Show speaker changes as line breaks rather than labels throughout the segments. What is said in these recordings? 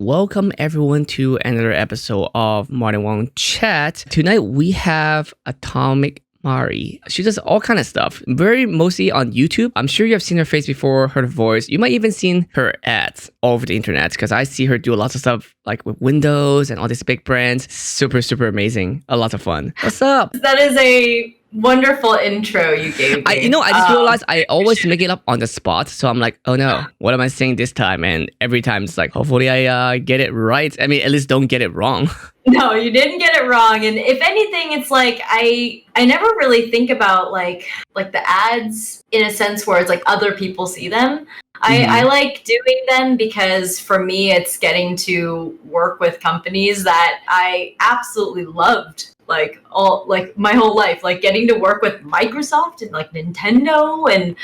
Welcome everyone to another episode of Martin Wong Chat. Tonight we have Atomic Mari. She does all kind of stuff, very mostly on YouTube. I'm sure you have seen her face before, heard her voice. You might even seen her ads all over the internet because I see her do lots of stuff like with Windows and all these big brands. Super amazing. A lot of fun. What's up?
That is a wonderful intro you gave me.
I just realized I always make it up on the spot. So I'm like, oh no, what am I saying this time? And every time it's like, hopefully I get it right. I mean, at least don't get it wrong.
No, you didn't get it wrong. And if anything, it's like I never really think about like the ads in a sense where it's like other people see them. I like doing them because for me it's getting to work with companies that I absolutely loved my whole life. Like getting to work with Microsoft and like Nintendo and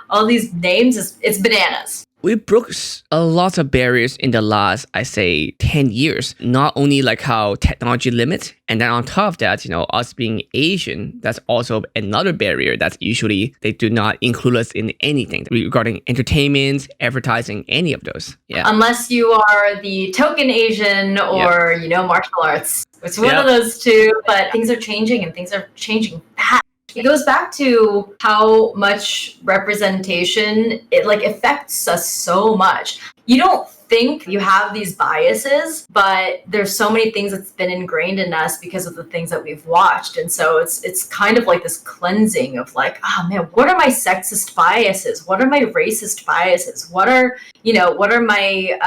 all these names it's bananas.
We broke a lot of barriers in the last, I say, 10 years. Not only like how technology limits, and then on top of that, us being Asian, that's also another barrier that's usually they do not include us in anything regarding entertainment, advertising, any of those. Yeah.
Unless you are the token Asian or, martial arts. It's one of those two, but things are changing and things are changing fast. It goes back to how much representation it affects us so much. You don't think you have these biases, but there's so many things that's been ingrained in us because of the things that we've watched. And so it's kind of like this cleansing of like, oh man, what are my sexist biases? What are my racist biases? What are my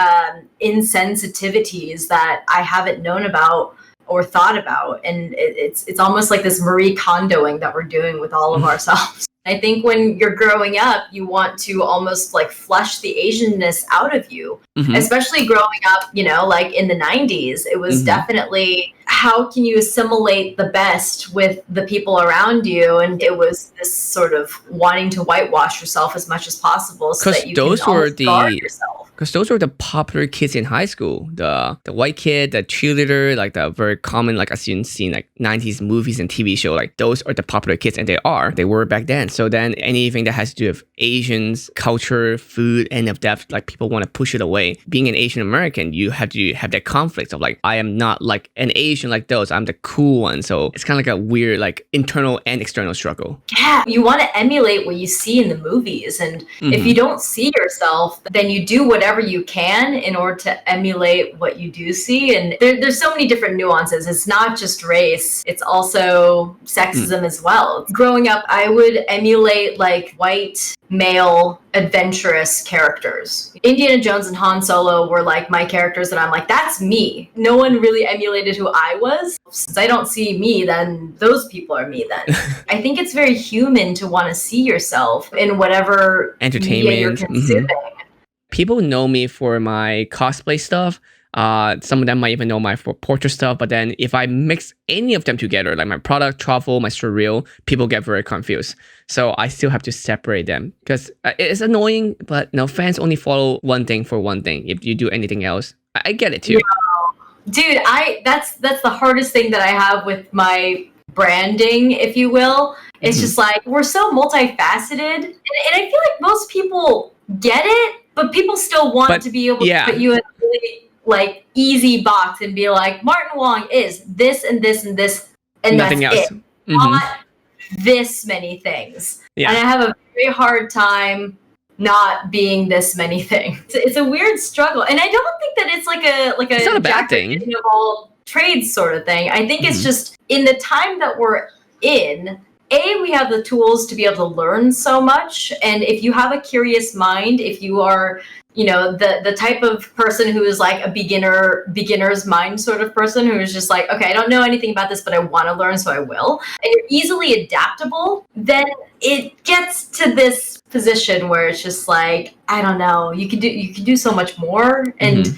insensitivities that I haven't known about or thought about? And it's almost like this Marie Kondoing that we're doing with all of ourselves. I think when you're growing up, you want to almost like flush the Asianness out of you, especially growing up, like in the 90s. It was definitely how can you assimilate the best with the people around you? And it was this sort of wanting to whitewash yourself as much as possible so that you can almost guard yourself.
Because those were the popular kids in high school. The white kid, the cheerleader, like the very common, like as you've seen, like 90s movies and TV show, like those are the popular kids, and they were back then. So then anything that has to do with Asians, culture, food, and of that, like people want to push it away. Being an Asian American, you have to have that conflict of like, I am not like an Asian like those, I'm the cool one. So it's kind of like a weird like internal and external struggle.
Yeah, you want to emulate what you see in the movies. And if you don't see yourself, then you do whatever you can in order to emulate what you do see. And there's so many different nuances. It's not just race, it's also sexism as well. Growing up, I would emulate like white male adventurous characters. Indiana Jones and Han Solo were like my characters that I'm like, that's me. No one really emulated who I was. Since I don't see me, then those people are me then. I think it's very human to want to see yourself in whatever
entertainment
you're consuming.
People know me for my cosplay stuff. Some of them might even know my portrait stuff, but then if I mix any of them together, like my product, truffle, my surreal, people get very confused. So I still have to separate them because it's annoying, but fans only follow one thing for one thing. If you do anything else, I get it too.
Dude, that's the hardest thing that I have with my branding, if you will. It's just like, we're so multifaceted, and I feel like most people get it, but people still want to be able to put you in a really like easy box and be like, Martin Wong is this and this and this, and
nothing
that's
else.
it. Not this many things.
Yeah.
And I have a very hard time not being this many things. It's a weird struggle, and I don't think that it's like
it's not a bad thing
of all trades sort of thing. I think it's just in the time that we're in. We have the tools to be able to learn so much. And if you have a curious mind, if you are, the type of person who is like a beginner's mind sort of person who is just like, okay, I don't know anything about this, but I want to learn, so I will. And you're easily adaptable, then it gets to this position where it's just like, I don't know, you could do so much more. And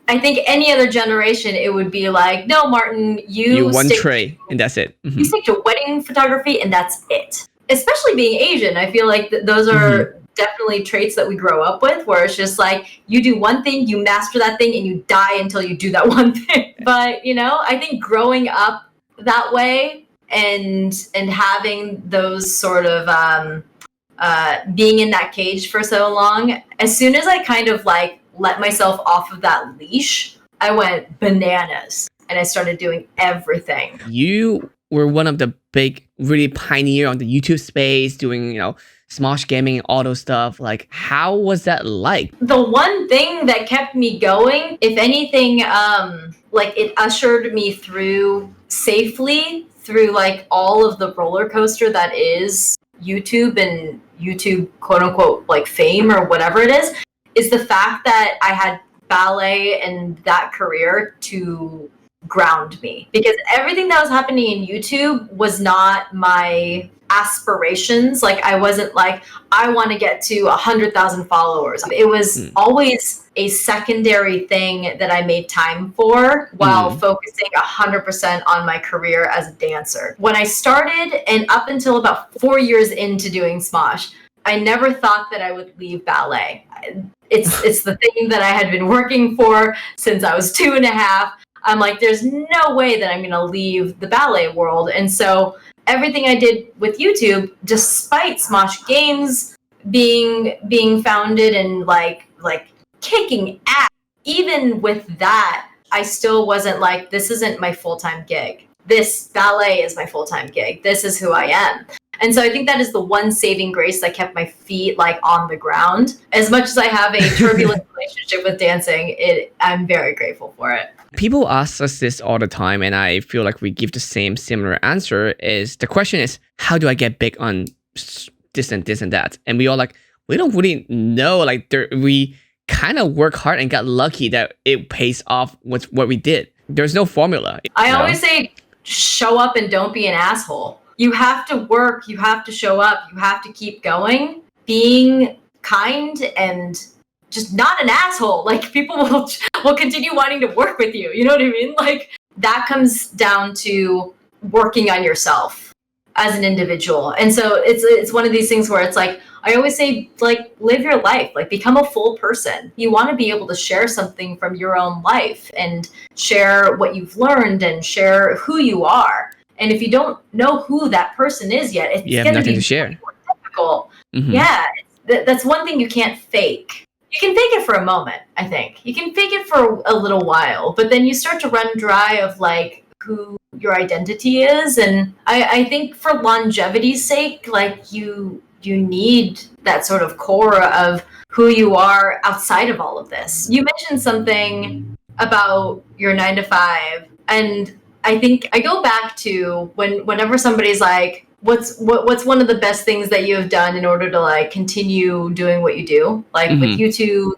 I think any other generation, it would be like, no, Martin, you
one tray and that's it.
You stick to wedding photography and that's it. Especially being Asian, I feel like those are definitely traits that we grow up with, where it's just like, you do one thing, you master that thing, and you die until you do that one thing. But, I think growing up that way and having those sort of being in that cage for so long, as soon as I kind of like let myself off of that leash, I went bananas and I started doing everything.
You were one of the big, really pioneer on the YouTube space, doing, Smosh Gaming and all those stuff. Like, how was that like?
The one thing that kept me going, if anything, like it ushered me through safely through like all of the roller coaster that is YouTube and YouTube quote unquote like fame or whatever it is the fact that I had ballet and that career to ground me, because everything that was happening in YouTube was not my aspirations. Like I wasn't like, I want to get to 100,000 followers. It was always a secondary thing that I made time for while focusing 100% on my career as a dancer. When I started, and up until about 4 years into doing Smosh, I never thought that I would leave ballet. It's the thing that I had been working for since I was 2.5. I'm like, there's no way that I'm going to leave the ballet world. And so everything I did with YouTube, despite Smosh Games being founded and like kicking ass, even with that, I still wasn't like, this isn't my full-time gig. This ballet is my full-time gig. This is who I am. And so I think that is the one saving grace that kept my feet like on the ground. As much as I have a turbulent relationship with dancing, I'm very grateful for it.
People ask us this all the time, and I feel like we give the similar answer. Is the question is, how do I get big on this and this and that? And we all like, we don't really know. Like we kind of work hard and got lucky that it pays off with what we did. There's no formula.
I always say, show up and don't be an asshole. You have to work, you have to show up, you have to keep going, being kind and just not an asshole. Like people will continue wanting to work with you. You know what I mean? Like that comes down to working on yourself as an individual. And so it's one of these things where it's like, I always say, like, live your life, like become a full person. You want to be able to share something from your own life and share what you've learned and share who you are. And if you don't know who that person is yet, it's going to be
to share.
More difficult. Yeah, that's one thing you can't fake. You can fake it for a moment, I think. You can fake it for a little while, but then you start to run dry of like who your identity is. And I think for longevity's sake, like you need that sort of core of who you are outside of all of this. You mentioned something about your 9 to 5, and I think I go back to whenever somebody's like, what's one of the best things that you have done in order to like continue doing what you do, like with YouTube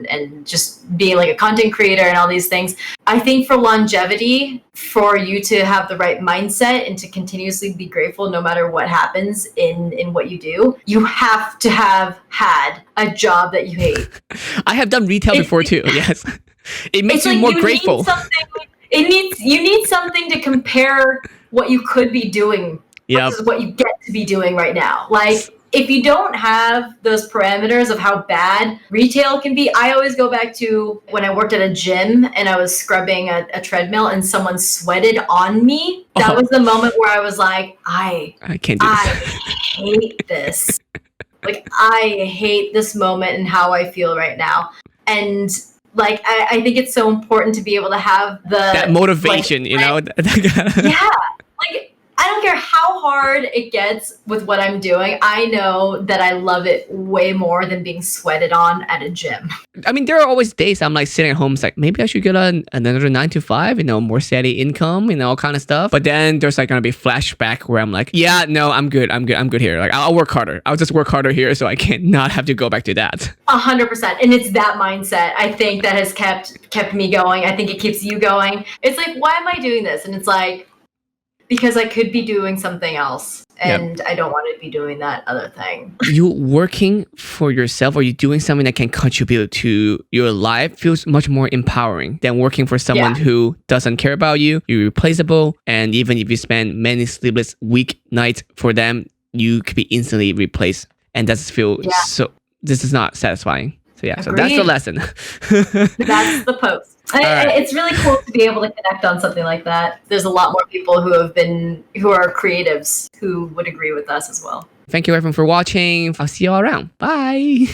and just being like a content creator and all these things. I think for longevity, for you to have the right mindset and to continuously be grateful no matter what happens in what you do, you have to have had a job that you hate. I
have done retail before too. Yes, it makes you like more grateful.
You need something to compare what you could be doing versus what you get to be doing right now. Like if you don't have those parameters of how bad retail can be, I always go back to when I worked at a gym and I was scrubbing a treadmill and someone sweated on me. That was the moment where I was like, I can't do this. I hate this. Like I hate this moment and how I feel right now. And like, I think it's so important to be able to have that
motivation,
like, yeah. Like, I don't care how hard it gets with what I'm doing. I know that I love it way more than being sweated on at a gym.
I mean, there are always days I'm like sitting at home, it's like, maybe I should get another 9 to 5, more steady income, all kind of stuff. But then there's like going to be flashback where I'm like, yeah, no, I'm good here. Like, I'll work harder. I'll just work harder here so I can't not have to go back to that.
100%. And it's that mindset, I think, that has kept me going. I think it keeps you going. It's like, why am I doing this? And it's like, because I could be doing something else and I don't want to be doing that other thing.
You working for yourself, or you doing something that can contribute to your life feels much more empowering than working for someone who doesn't care about you. You're replaceable. And even if you spend many sleepless nights for them, you could be instantly replaced. And that feel so, this is not satisfying. So so that's the lesson.
That's the post. It's really cool to be able to connect on something like that. There's a lot more people who are creatives who would agree with us as well.
Thank you everyone for watching. I'll see you all around. Bye.